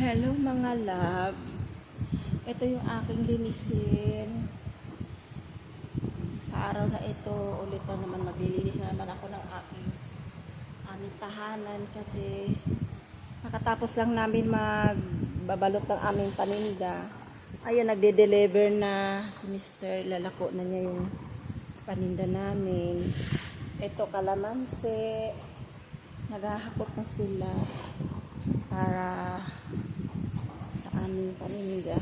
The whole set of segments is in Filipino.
Hello mga love. Ito yung aking linisin. Sa araw na ito, ulit na naman maglilinis na naman ako ng aming tahanan kasi nakatapos lang namin magbabalot ng aming paninda. Ayun, nagde-deliver na si Mr. Lalako na niya yung paninda namin. Ito kalamansi. Naghahakot na sila para sa aming paninda.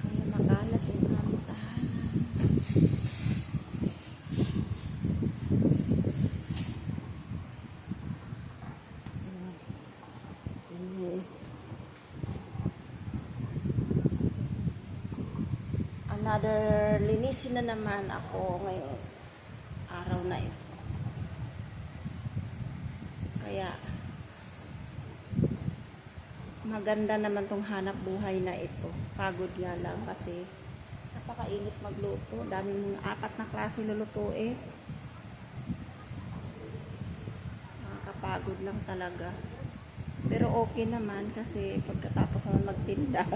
Kaya makalat yung aming tahanan. Another linisin na naman ako ngayon araw na ito. Kaya maganda naman tong hanap buhay na ito. Pagod nga lang kasi napakainit magluto. Daming 4 na klase lulutuin. Nakakapagod lang talaga. Pero okay naman kasi pagkatapos naman magtinda.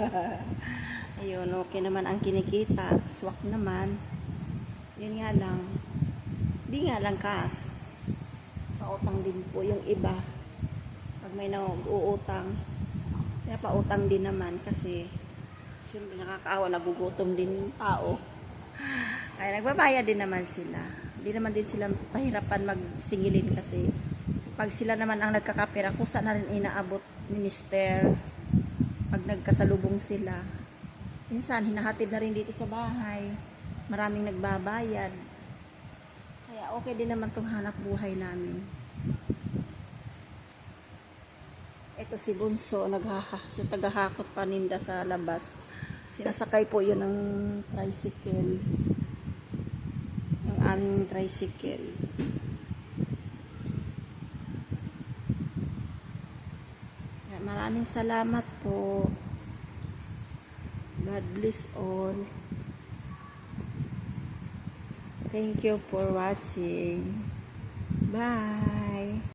Ayun, okay naman ang kinikita. Swak naman. Yun nga lang. Di nga lang pautang din po yung iba. Pag may nag-uutang, kaya pautang din naman kasi siyempre nakakaawa, nagugutom din yung tao. Ay, nagbabayad din naman sila. Hindi naman din sila pahirapan magsingilin kasi pag sila naman ang nagkakapera, kusa na rin inaabot ni Mister pag nagkasalubong sila. Minsan, hinahatid na rin dito sa bahay. Maraming nagbabayad. Kaya okay din naman itong hanap buhay namin. Ito si Bunso, siya tagahakot paninda sa labas. Sinasakay po yun ng tricycle. Yung aming tricycle. Maraming salamat po. God bless all. Thank you for watching. Bye.